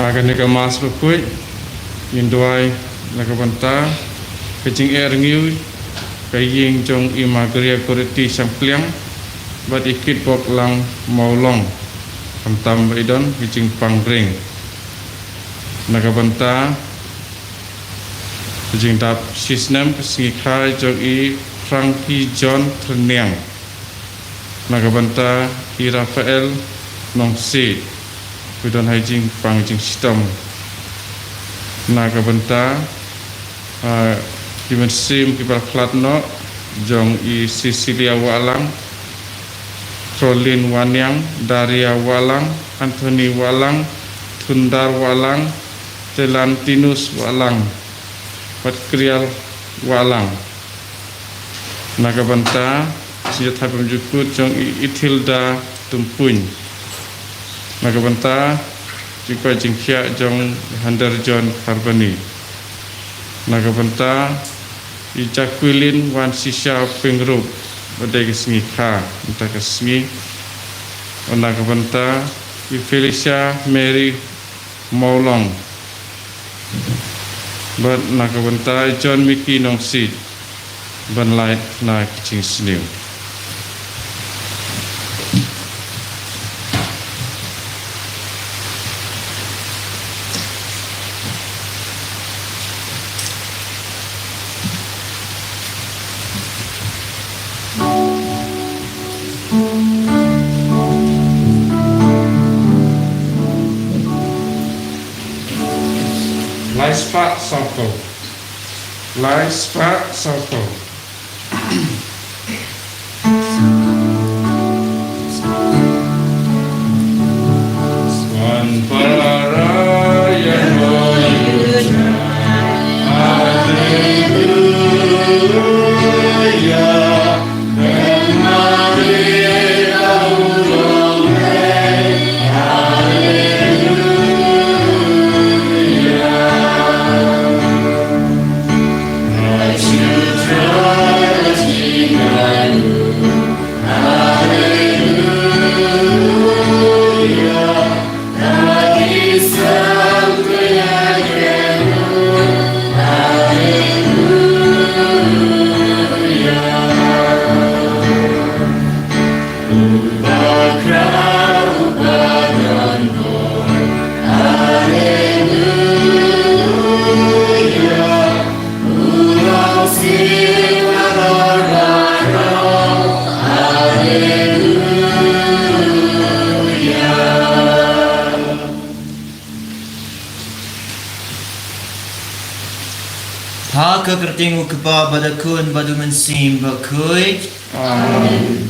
akan nak mas berkuit induai nak banta kecing air ngiu kaying jong imagria kuriti sampliang bat ikit bok lang maulong kamtam baidon kecing pangring nak banta kecing tap sisnam kesingikai jong i Frankie John Treniang nak banta i Rafael Nongsi Kudon hajing pangjing sistem naga benta kimen sim kibal klatno jong i Sisilia Walang Trolin Wanyang Daria Walang Anthony Walang Tundar Walang Telantinus Walang Patkrial Walang naga benta sejata pemjukut jong i Itilda Tumpuny naga banta jika jingkia jong Handar John Carboni naga banta i Jacqueline Wan Sisha Pengrup badai kesengi ka entah kesengi naga banta i Felicia Mary Maulong bad naga banta John Mickey Nongsi ban light na kicing seniu Laispa Soko Laispa Soko Swan Paraya Haleluya Kertingu kepa badakun badu mensim bakui amen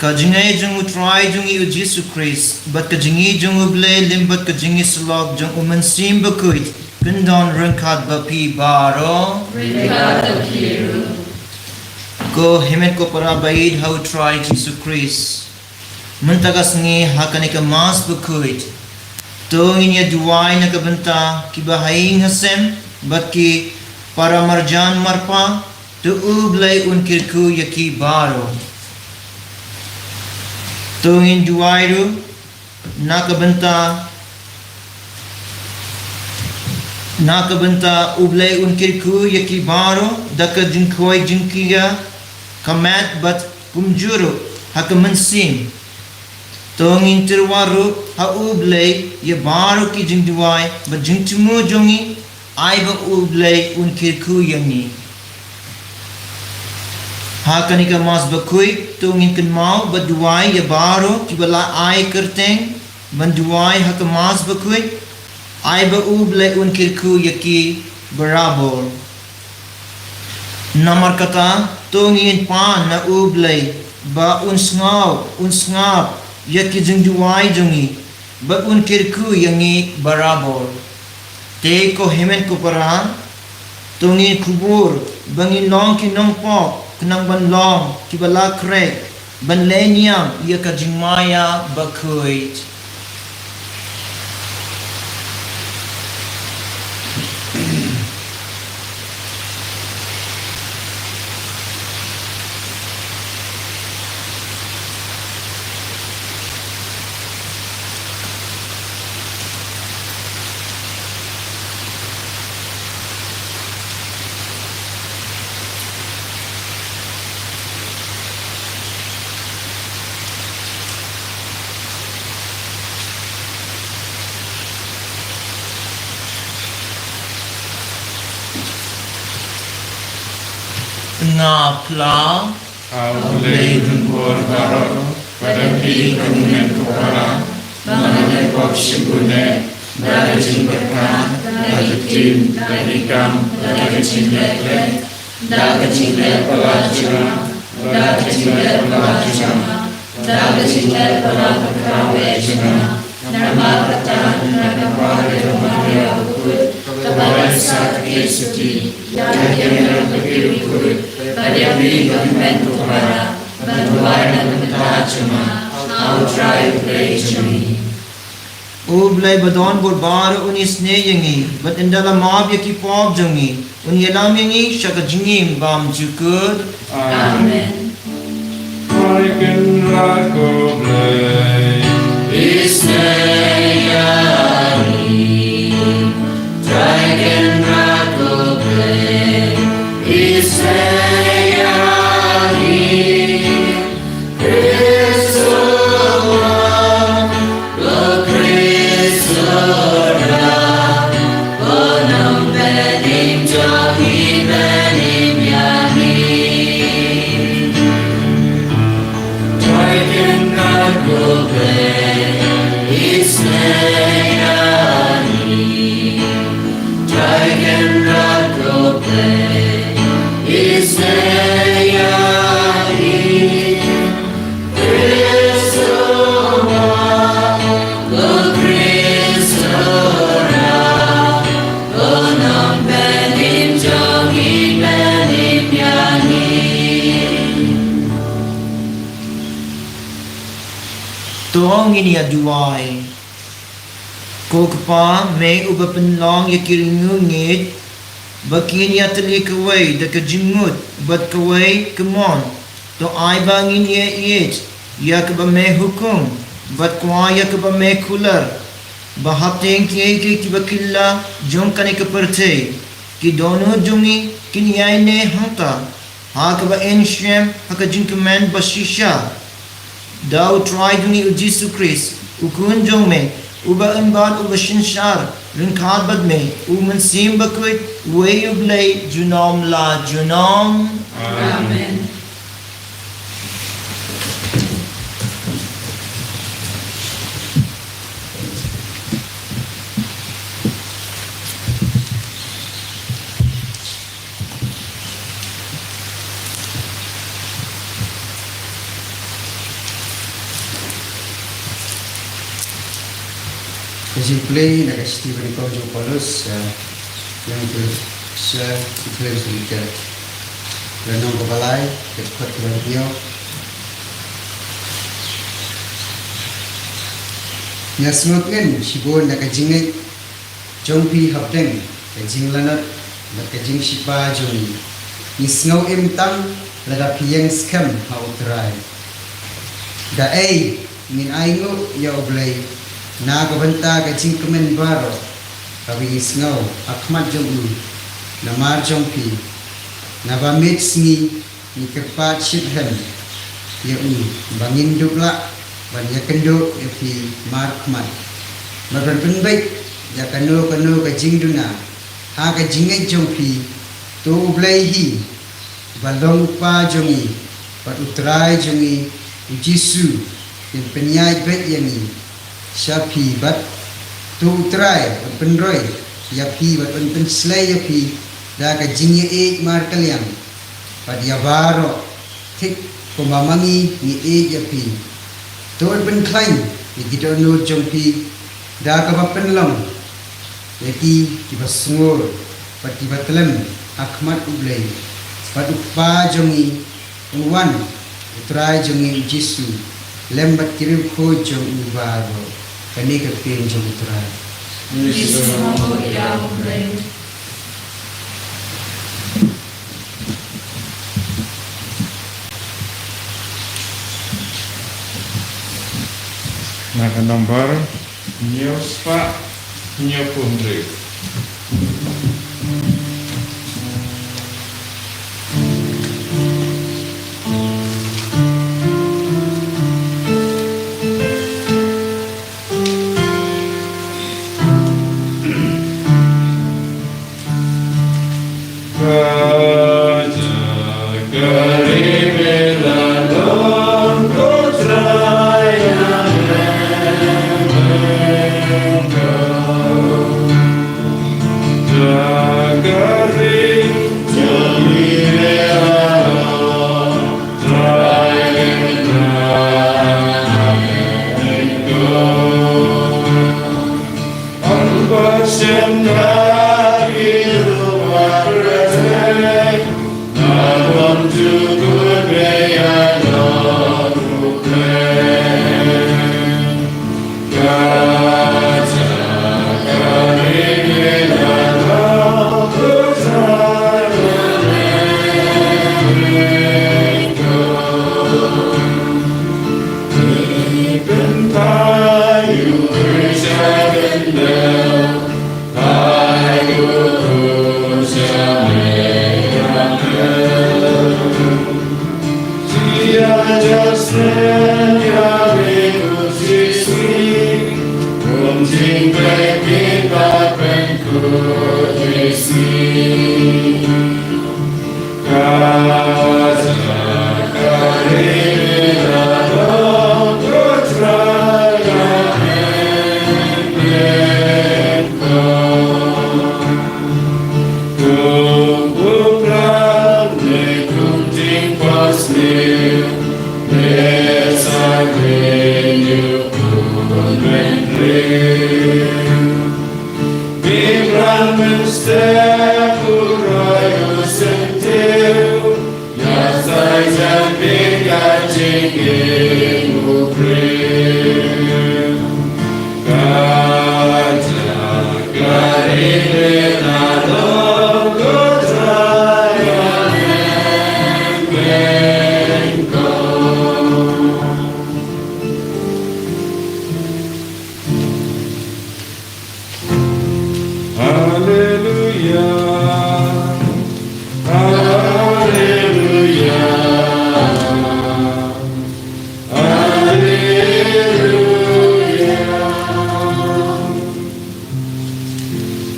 kajingai jung utrai jung i Jesus Christ bat kajingi jung uble limbat kajingi slog jung mensim bakui pendon rengkat bapi baro rengkat kiru ko hemen ko para baid how try Jesus Christ mentagas ngi hakanika mas bakui to inya duai na kabenta kibahaing hasem bat ki para marjan marpa tu ublay unkirku yaki baro tu in duairu nakabenta ublay unkirku yaki baro daka jinkoi jinkiya kamat bat kumjuru hakamansim tu in tirwaru ha ublay ya baro ki jinduai bat jintumu jongi Aiba ublay unkirku yangi hakanika mas bakui tungin kan mau baduai ya baro kibala ai kerteng banduai hakamas bakui aiba ublay unkirku yaki barabor namar kata tungin pan na ublay ba unsngap yaki jingduai jongi ba unkirku yangi barabor te ko hemen ko para tungi kubur bangin long ki nong pok kenang ban long ki bala krek ban lenyang ia ka jingmaya bakui ngapla Aulay dungkor baro pada pilih kemudian kepala mengenai bab segune dari jingkirkan dari tim dari kam dari jingkirkan dari jingkir pelajaran dari jingkir pelajaran dari jingkir pelajaran nama kata nama pada Maria ukut kepada sakit suci dari yang berikut pada minggu mentuara berbuat dan bertajama au try play O blai badon bor bar unis ne yangi but in dalam mab yaki pop jangi un yelam yangi shaka jingim bam jukud Amen. I can rago blay Isnayani, dragon rago play. Isnayani, Christoma, o Christora, onam benim jahi benim yani. Dragon rago play. Isnayani, dragon rago play. Isnayani, Christoma, o Christora, onam benim jahi benim yani. tong ini aduai ko kapa me uba penlong yakiringu ngit bakin ya teli kawai da kajingut bat kawai kemon to ai bangin ye it ya kaba me hukum bat kwa ya kaba me kular bahateng kiye ki bakilla jom kane kaperte ki dono jungi kin yai ne hanta ha kaba enshem hakajin command bashisha Dau try dungi ujisu Chris ukun jong me uba anbal uba shinshar rinkhad bad me uman sim bakwit way ublay junom la junom Amen. Kasi play na kasi Stephen Kojo Paulus yang itu saya play sedikit renung kebalai dekat kepada dia nyasmutkan sibon nak kajingai jongpi hapteng kajing lanat nak kajing sipa jongi nisngau imtam lada piyang skam hautrai da ai min aingo ya oblay na kabanta kajing kemen baro kabi isngau akmat jongu na mar jongpi na bamit sngi ni kepat shithen ya bangin dubla ban ya kendo ya fi mar kmat maban penbaik ya kano kajing duna ha kajing jongpi to ublai hi balong pa jongi pat utrai jongi jisu in penyai bet yani Syafi bat tu try penroi ya pi bat pen slay ya pi da ka jingye e mar kalian pat ya baro tik komamangi ni e ya pi tu pen klain ni kita nur jong pi da ka pen long ya ki basngor pat ki batlem akmat ublay pat pa jongi unwan try jongi jisu lembat kirim ko jong ubaro kani ka pin jong try Isnamo Yahweh. Nak nomor news pak nyopundri.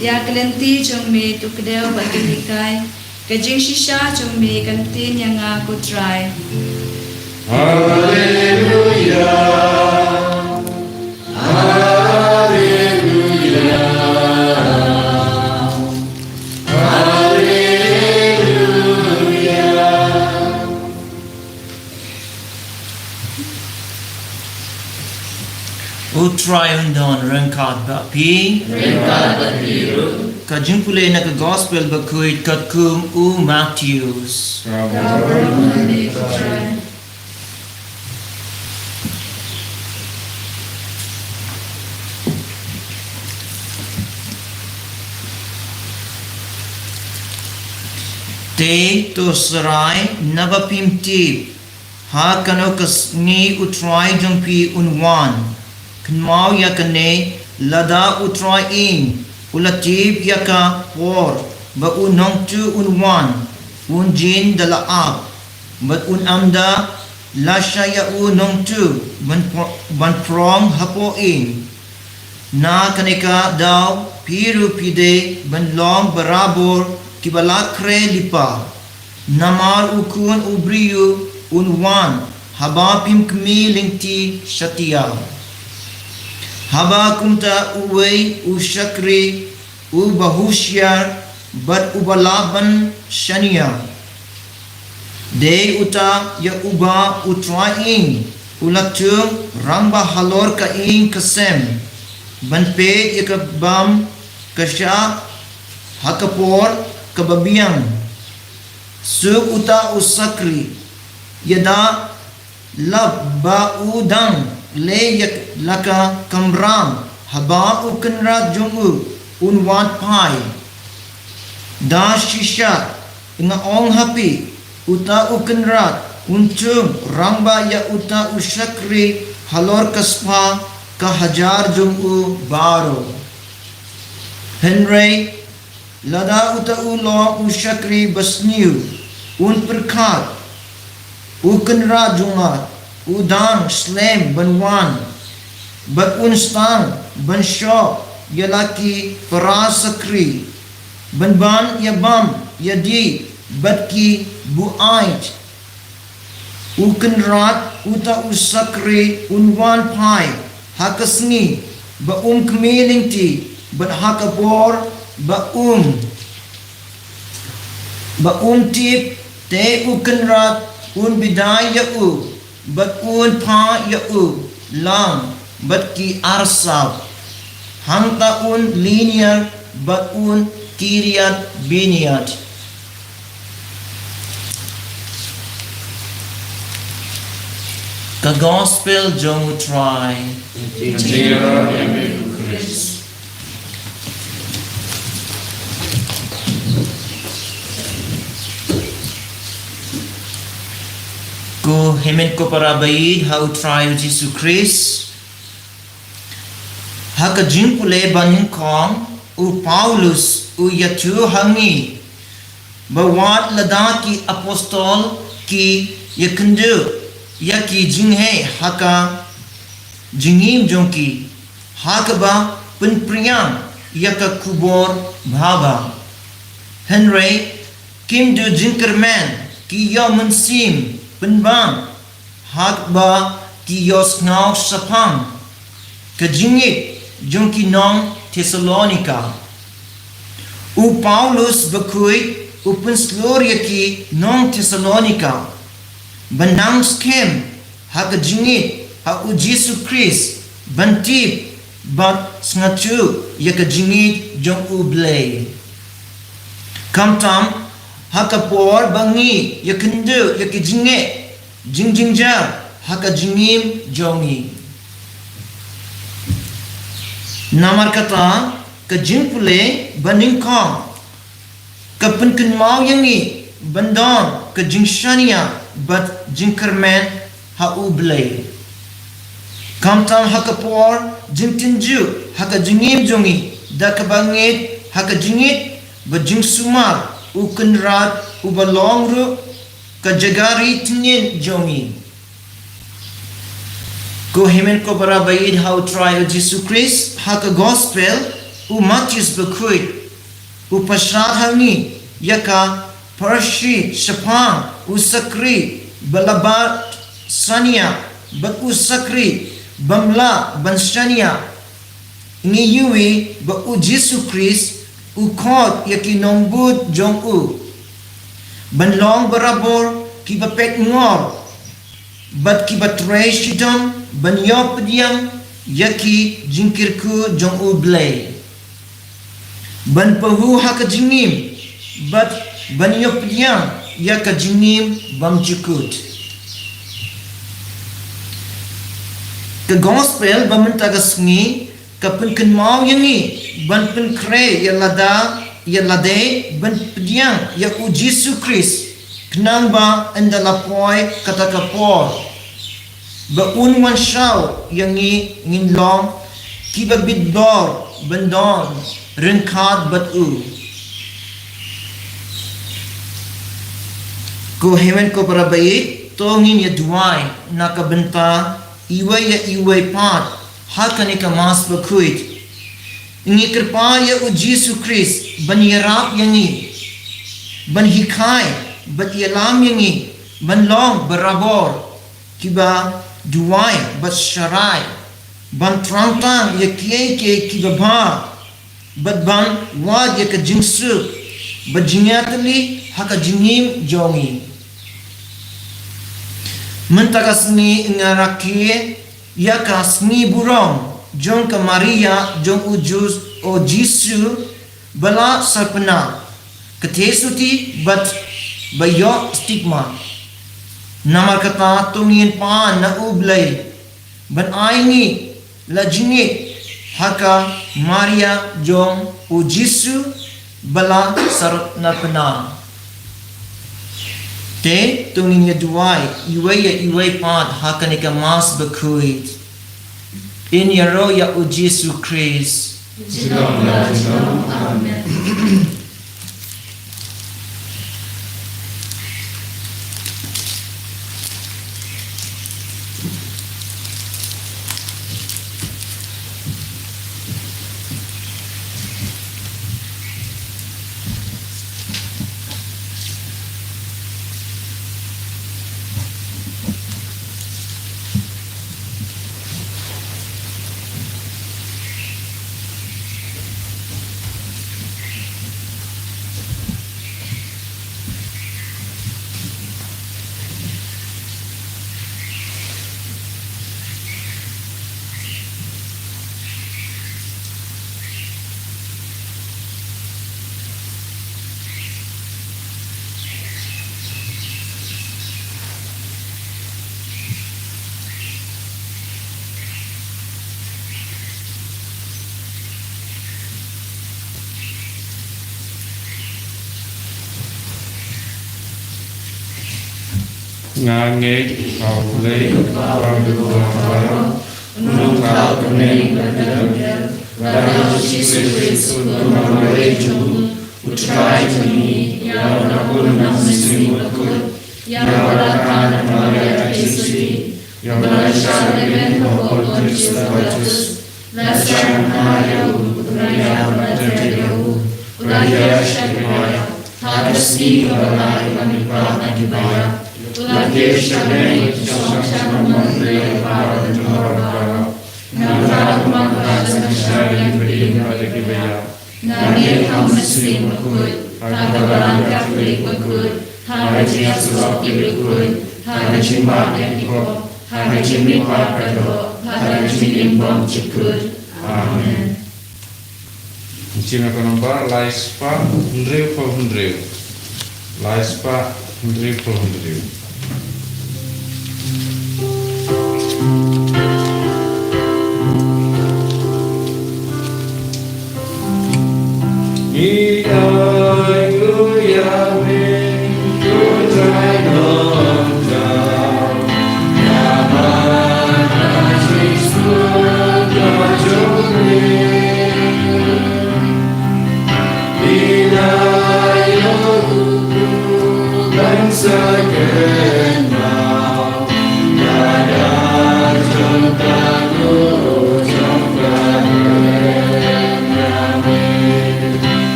Ya kelenti chung me tukdeo baginikai, kajing shisha chung me kantin yang aku try. Utray undon rengkat bapi. Kajing pulai nak gospel bakuit kakum Matthews. Te to serai nabapimti ha kano kasni utray jumpi unwan kenmau ya kene lada utray in ulatib ya ka por ba unong tu unwan unjin dalaab bat unamda lasya ya unong tu ban prong hapo in na kaneka daw piru pide ban long barabor kibalakre lipa namar ukun ubriyu unwan haba pimkmi lingti shatia haba kumta uway ushakri ubahusyar bat ubalaban shania de uta ya uba utraing ulatung ramba halor ka ing kasem banpe yakabam kasya hakapor kababiyang suk uta usakri yada lab ba udang le yak laka kamram haba ukenrat jungu unwat pai da shisha inga ong hapi uta ukenrat untung ramba ya uta ushakri halor kaspa ka hajar jungu baro Henry lada uta ulo ushakri basniu un perkat ukenrat jungat udang slem banwan bat unstang ban shop yalaki parasakri ban yabam yadi batki buait ukenrat uta usakre unwan pai hakasni ba kmelingti ba hakabor ba tip te ukenrat un bidai ya bat un pa ya lang bat ki arsab hangta un linear bat un kiriat biniat. Ka gospel jong try ko hemen ko parabaid how try Jesus Christ haka jimpule banin kong u Paulus u yatu hangi bawat ladaki apostol ki yakundu yaki jinghe haka jingim jongki hakaba penpriyang yaka kubor bhaba Henry kim du jinkerman ki yo mensim penbang hakba ki yo snau sapang kejingit jongki nong Thessalonica u Paulus bakui u penslor yaki nong Thessalonica benang skem hak jingit ha u Jesus Christ bantip bat sngachu yak jingit jong u blay kamtam hakapor bangi yakendu yak jinge jingjingja hak jingim jongi namar kata ke jimpule baningkong ke penken mau yangi bandon ke jingshania but jinkerman ha ublay kamtam hakapor jintinju haka jingim jongi dakabangit haka jingit bajingsumar ukenrat ubalongru ka jagari tinin jongi ko hemen ko barabaid how try Jesus Christ haka gospel u Matthews bakuit u pasrat hangi yaka parshi shapang usakri balabat sania bat usakri bamla banshania ngiyui ba u Jesus Christ u khot yaki nombut jong u banlong barabor ki bapet ngor bat ki batre shidam banyop diam yaki jingkirku jong u blay ban pahu hak jingim bat banyop diam yaka jingim bam jukut ke gospel bamantagasngi kapun kan mau yangi ban pen kre ya lade ban pediang ya u Jesus Christ kenang ba andala poi kata kapor ba unwan shaw yangi nginlong kiba bidbor bandon ringkad bat u ko hemen ko parabai tongin ya duai nakabenta iway pat hakani ka mas bakuit ingi kirpa ya u Jesus Christ ban yarap yangi ban hikai bat yalam yangi ban long barabor kiba duai bat sharai ban trangtang ya ke kiba ba bat ban wad ya ka jingsu bat jingatli haka jingim jongi mentakasni ngaraki ya kasni burong jong ka Maria jong ujus o Jisu bala sarpana katesuti bat bayo stigma namar kata tungin pa na ublay ban aini lajingi haka Maria jong o Jisu bala sarpana te tungin ya duai iway pat hakani ka mas bakuit in yaro ya u Jesus Christ Amen. ngange kau le kau dua baro nung kau kening Baru Jesus Kristus mengambil juru utrai kami yang nakul nasimu nakul yang berakan Maria Kristi yang berasal dengan pokok Kristus Lasang Maria Raya Berterjauh Raya Syakmaya Harus dibalai Manipah Manipaya Lagi Syakmaya Sama-sama Memperlai Para Jumlah Nara Makasan Syari Beri pada kibaya Nabi Muslim Bekut Harga Barangkap Beri Bekut Harga Sulap Berikut Harga Jimat yang Dikop Harga Jimipah Kadok Harga Jimimbang Cikut Amen Jika kau nampak Laispa Hundriu per hundriu Laispa Hundriu per hundriu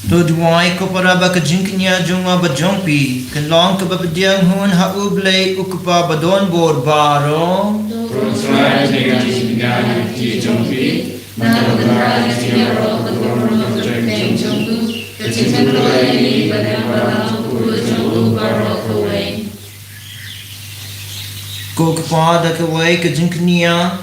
Tuduai ko para ba kajingknya jungwa bajongpi kenlong ke babadiang hun haublay ukpa badon bor baro Prosrai dengan dengan di jompi Menurutkan siapa berkorban berjaya jompu Kecil ini pada barang jompu barang kawai ko kepada kawai kajingknya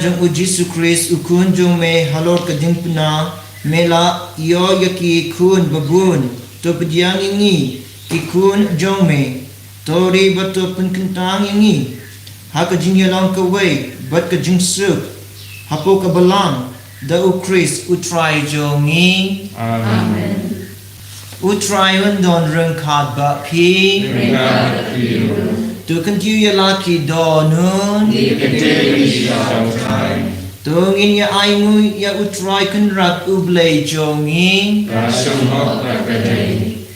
jung Yesus Kristus ukun jung me halor kajingpna Mela yo yaki kun babun to pediang ini ikun jong me tori batu penkentang ini hak jingya lang kawai bat ka jingsuk hapo ka balang da ukris utrai jongi Amen utrai undon rung kad ba pi tu kentiu ya laki donun Tungin ya aimu ya utrai kenrak ublay jongi Rasang hok rakadai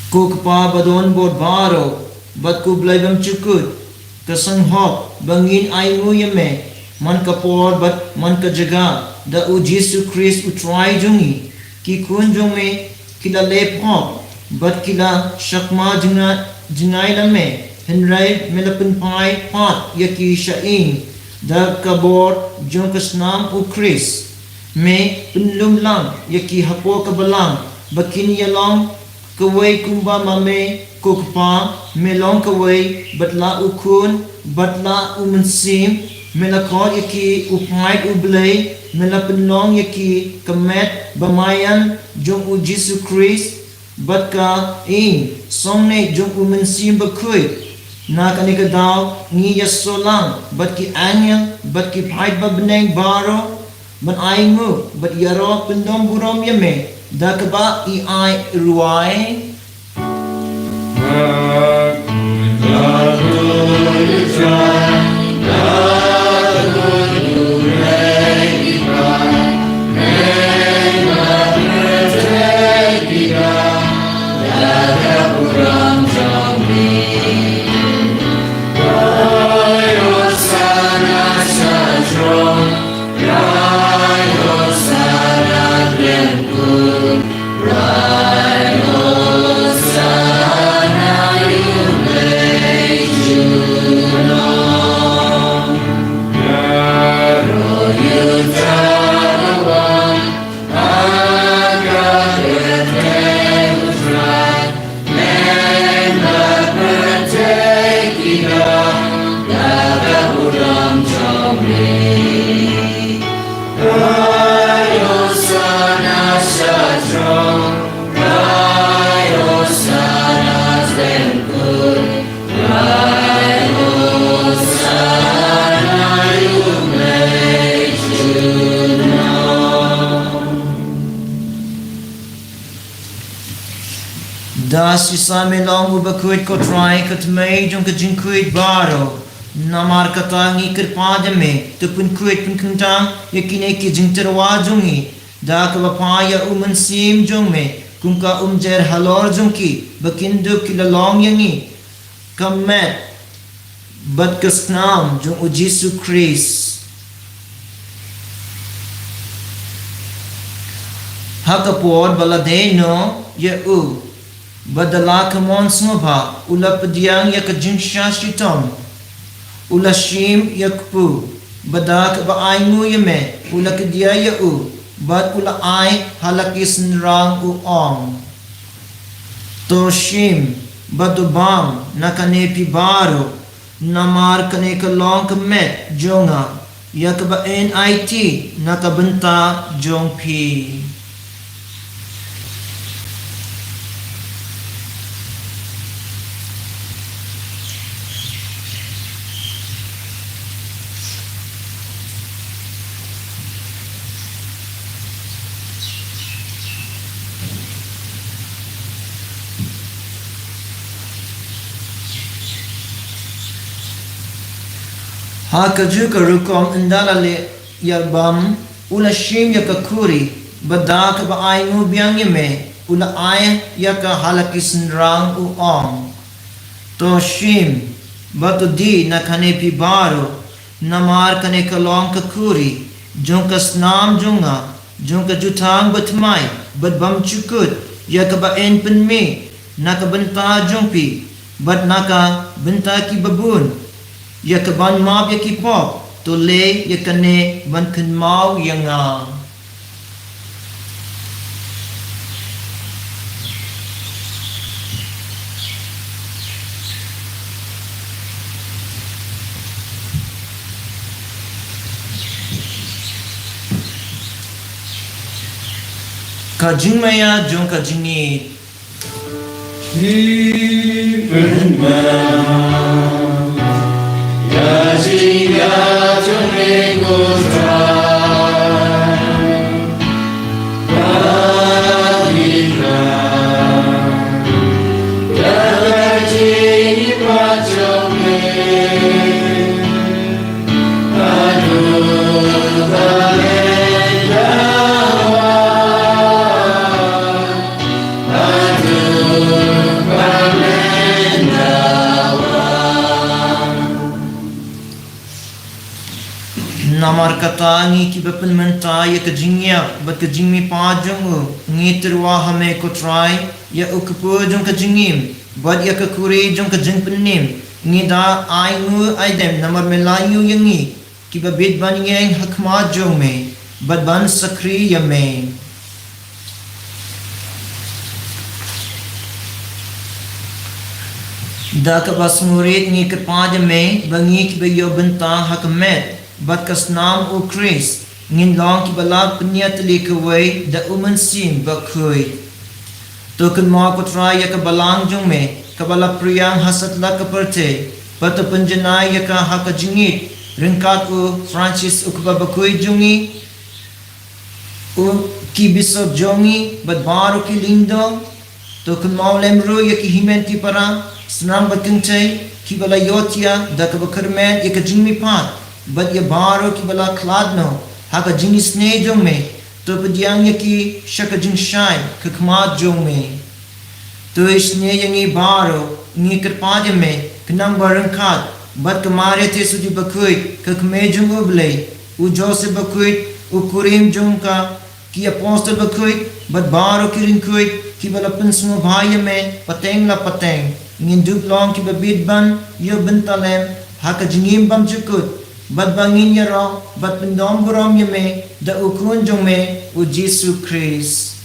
Ku kepa badon bod baro bat ku blay bam cukut kasang hok bangin aimu ya me man kapor bat man ka jaga da u Yesus Kristus utrai jongi ki kun jong me kila lep hok bat kila shakma jinai la me henrai melapun pai pat ya ki shaing da kabor jong kasnam u Chris me penlum lang yaki hapo kabalang bakin yalong kawai kumba mame kokpa melong kawai batla ukun batla umensim melakot yaki upait ublay melapenlong yaki kamet bamayan jong u Jesus Christ batka in somne jong umensim bakui na kanika daw ni yasolang batki angel batki pait babneng baro ban aingu bat yaro pendom burom yame dakaba I ai ruai Das isame long ubakuit ko try katmay jong kajinkuit baro namar katangi kirpada me tupun kuit pun kuntang yakine ki jingterwa jongi da kabapaya umansim jong me kumka umjer halor jongki bakindu kilalong yangi kamet bat kasnam jong u Jesus Christ hakapod baladeno ya u badala kamon smaba ula pediang ya kajinsha shitom ula shim yakpu badak ba aingu yeme ula kedia ya u bad ula ai halakis nrang u ong to shim badubam nakane pibaro namar kane kalong kemet jonga yakba NIT nakabenta jongpi Hakaju karukom indalale yarbam ula shim yakakuri badak ba aingu biang yeme ula ay yaka halakis nrang u ong to shim batu di nakane pibaro namar kane kalong kakuri jong kasnam jonga jong kajutang batmai badbam chukut yaka ba en penme nakabenta jongpi bad naka benta ki babun yakaban mab yakipop to le yakane ban kun mau yanga kajing maya jong kajingi Yajiga Tumingo Radhika Yagaji Pachome Adu Valendawa Adu Valendawa namar katangi ki bapan menta ya kajingya bat kajingmi pajung ngitirwa hame ko try ya ukpo jong kajingim bad ya kakuri jong kajing penim ngida aingu aidem namar melayu yangi ki babit baniyeng hakma jong me bad ban sakri ya me Da ka basmurit ngi kepada me bangi ki bayo bentang hakamet bat kas nam o Chris ngin long ki balak peniat li kawai da uman sim bakui to kan ma ko try ya ka balang jung me ka bala priyang hasat la ka perte pat panjana ya ka haka jingit ringkat u Francis u ka bakui jungi u ki bisop jongi bat baru ki lindo to kan ma lemru ya ki himenti para senang berkencai ki bala yotia da ka bakarmet ya ka jingmi pat bat ya baru ki bala kladno ha ka jingi sne jong me to pediang ya ki shaka jing shai ka kmat jong me to isne yangi baru ngi kerpade me kenang barang khat bat kamare te sudi bakui ka kme jong uble u jose bakui u kurim jong ka ki apostle bakui bat baru kirin kui ki bala pensmo bhai me pateng la pateng ngin dup long ki babid ban yo bentalem haka jingim bam chukut bat bangin ya ro bat pendom burom ye me da ukun jong me u Jesu Christ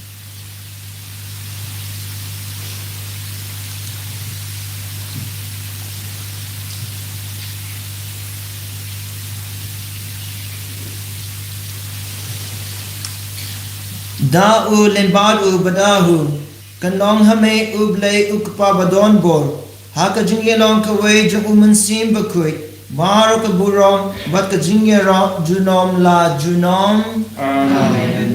da u lembad u badahu kan long hame ublay ukpa badon bor haka jingye long kawai jung umansim bakui baro ka burom bat ka jingye ra junom la junom Amen.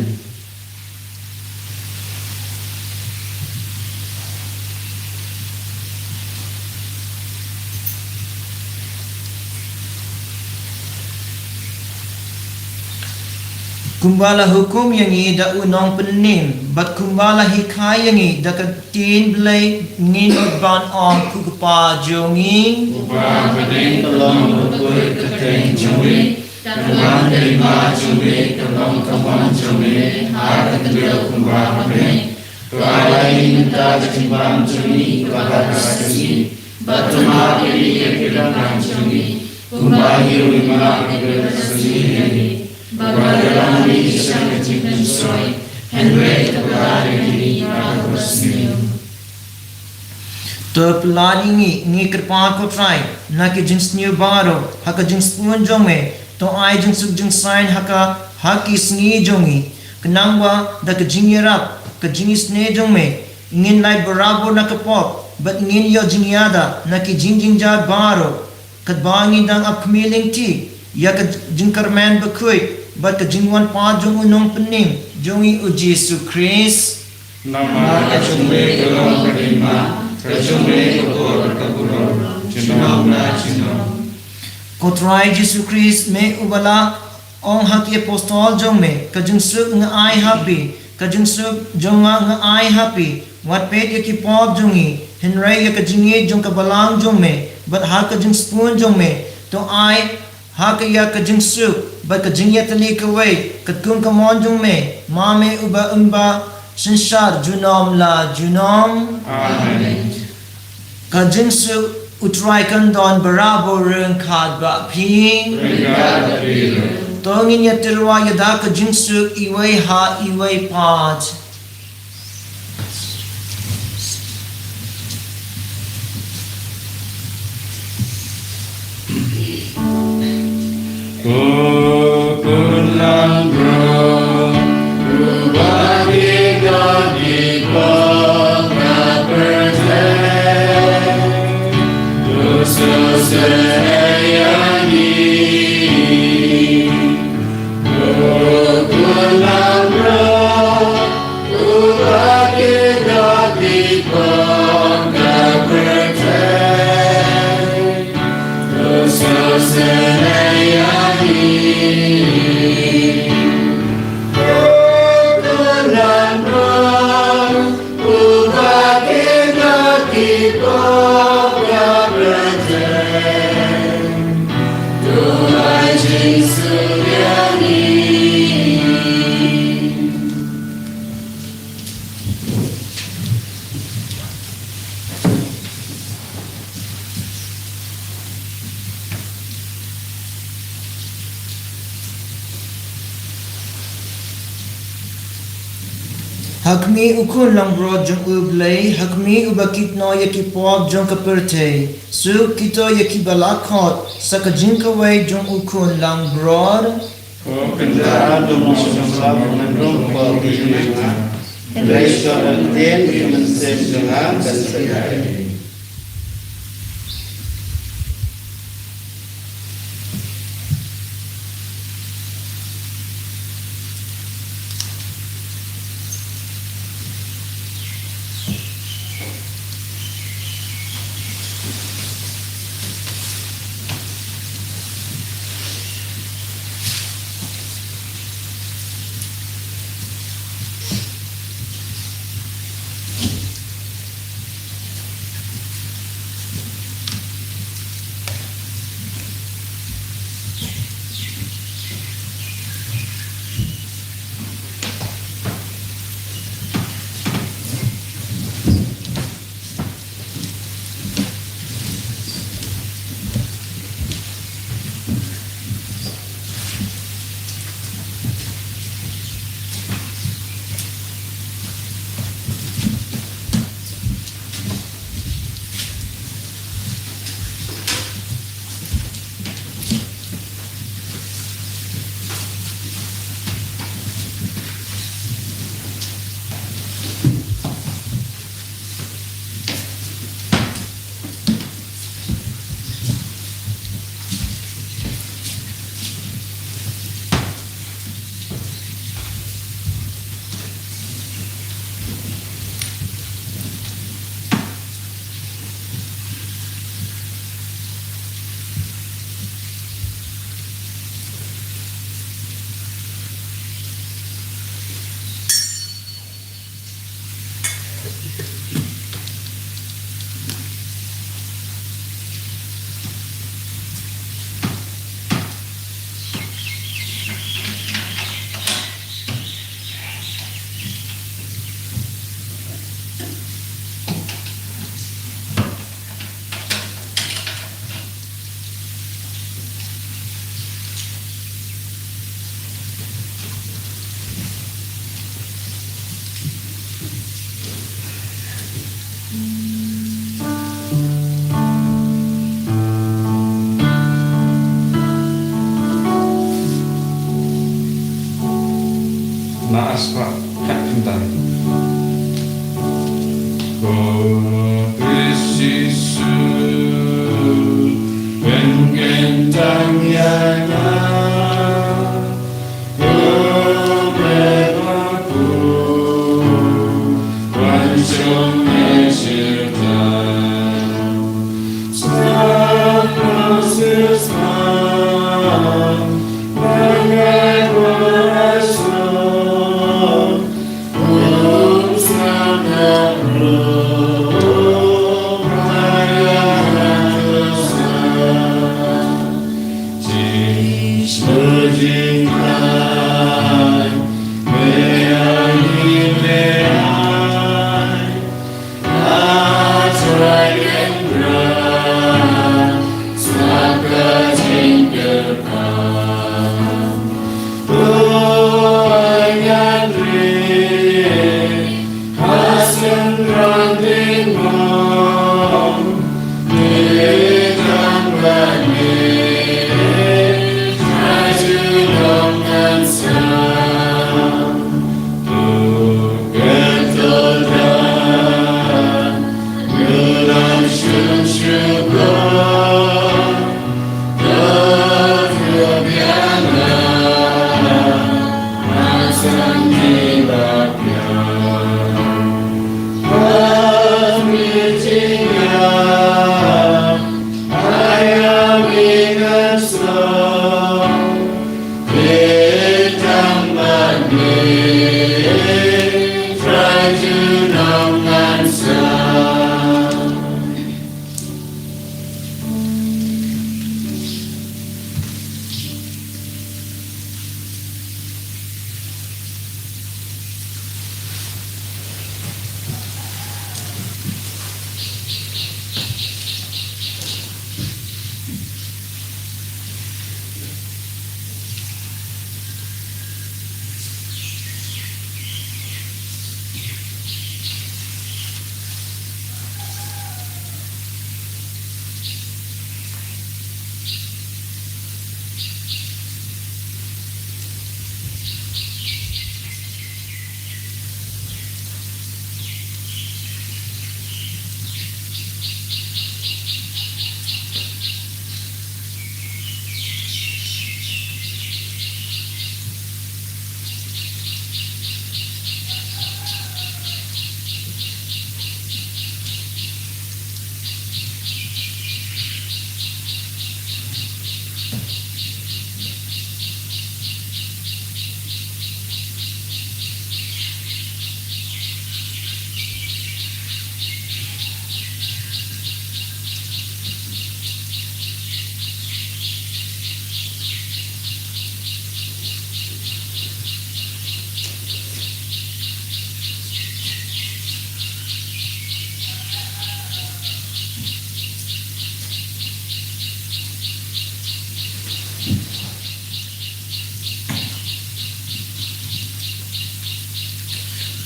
kumbala hukum yangi da unong penim bat kumbala hikai yangi da ka tin blay ngin ban on kukupa jongi Ubah bening kelong ukui keteng jumi, kelong terima jumi, kelong kembang jumi, harga kedua kumbah bening. Tualai minta kecimbang jumi, kepada kasih, batu mati kelong jumi, kumbah hiu lima kepada kasih. Bagaimana bisa kecil soy, Henry kepada diri aku bersenyum. to pelari ngi kerpa ko try na ke jing snew baro haka jing spoon jong me to ai jing suk jing sign haka haki sngi jongi kenangwa da ke jing yerap ke jing sne jong me ngin lai barabo na ke pop but ngin yo jing yada na ke jing ja baro kat bangi dang upcoming ti ya ke jing karman bakui but ke jing wan pa jong unong pening jongi u Jesu Christ Nama kacumbe kelong terima, kacumbe kebor kebur, cinom na cinom. Kotrai Jesu Christ me ubala ong haki apostol jong me kajung suk nga ai happy kajung suk jong nga ai happy wat pet yaki pop jongi henry ya kajingi jong kabalang jong me but ha kajung spoon jong me to ai ha ka ya kajung suk but kajing ya tani kawai katkung kamon jong me ma me uba Senshar junom la junom Amen. kajing suk utrai kan don barabo reng kad ba pi Regada Pilo. tongin ya tirwa ya da kajing suk iway ha iway pat Kukulang bro. Ubah kita di bawah percaya, dosa sayangi. Kukulang roh, ubah kita di bawah percaya, dosa sayangi. Ubah kita di bawah percaya. Hakmi ukun lang bro jong ublay, hakmi ubakit no yaki pop jong kaperte, su kito yaki balakot, sa kajingkaway jong ukun lang bro. Kendaraan menyusulap mendung pembinaan. Leisure dan ten dengan dan sedaya. Naas Pak Kak Bentar. Ko Yesus penggendang yana aku wancung mesyutan sama sesman mengaku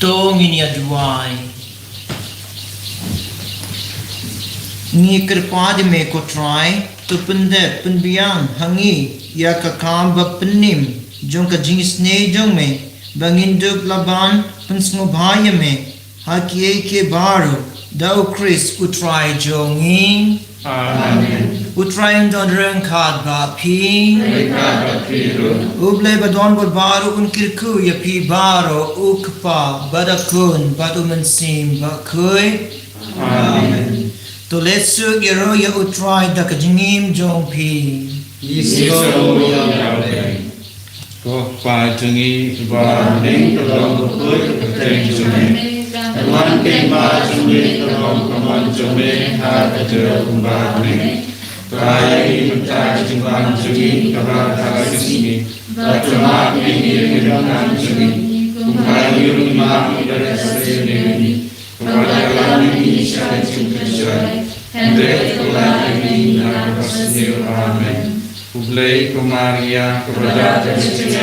tong ini aduai ni kerpad me ko try tu pendet penbiang hangi ya ka kam ba penim jong ka jingis ne jong me bangin duk laban pensngo bhaya me hakie ke baru dau Chris utrai jongin Amen. utrai don reng khad ba phi Mereka berpiru, uble badon bol baru un kirku ya pi baro ukpa badakun badu mensim bakui Amen. to letsu gero ya utrai da kajingim jong pi Iso yang yaudai. Ko pa jungi Ba ba ning tolong berkut keteng jume. Tuan kema jume tolong kaman jume ha kecil kumba ning. Tuai mentai jumpan jungi kaba kaba sini. Bacuma ini dengan jungi. Kumba yuri ma dari sini. Kepada ini syai jumpa syai. Hendek kepada ini nak bersedia. Amen. Ublay ko Maria Kepada kepada kecil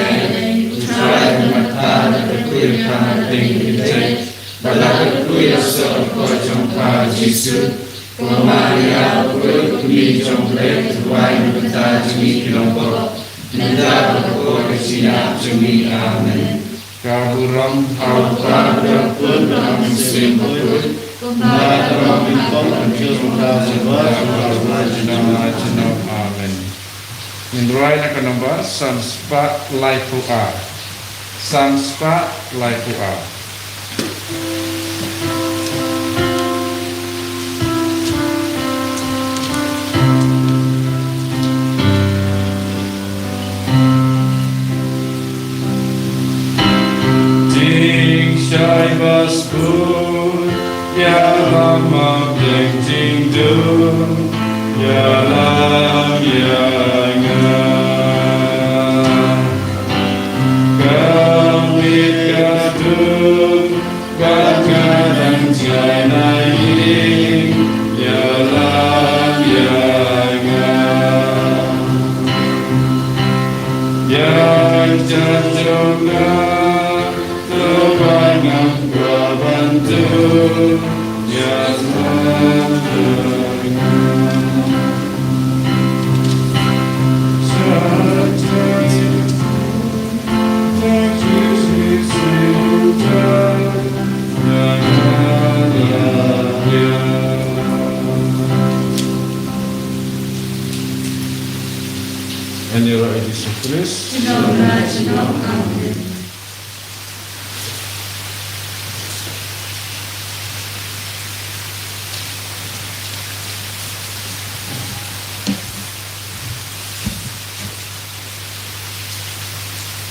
utrai mata berkuil kamating kita, balak berkuil seorang jompa Yesus, Maria berkuil kami jompa tuai mata jemi kelompok, nenda berkuil siap jemi amen. kaburam Alpa berkuil dalam musim berkuil, mata berkuil jompa sebuah jenama amen. Indrai na kanamba sanspa laifu a. Sanspa laifu a. Jing shai baspun ya lama bleng jing dun ya lam ya nga kamit kadun bakalan jana ying ya lam ya nga yang jatuhna terbanyak bantu ya And your Lord Jesus Christ. Shalom, shalom.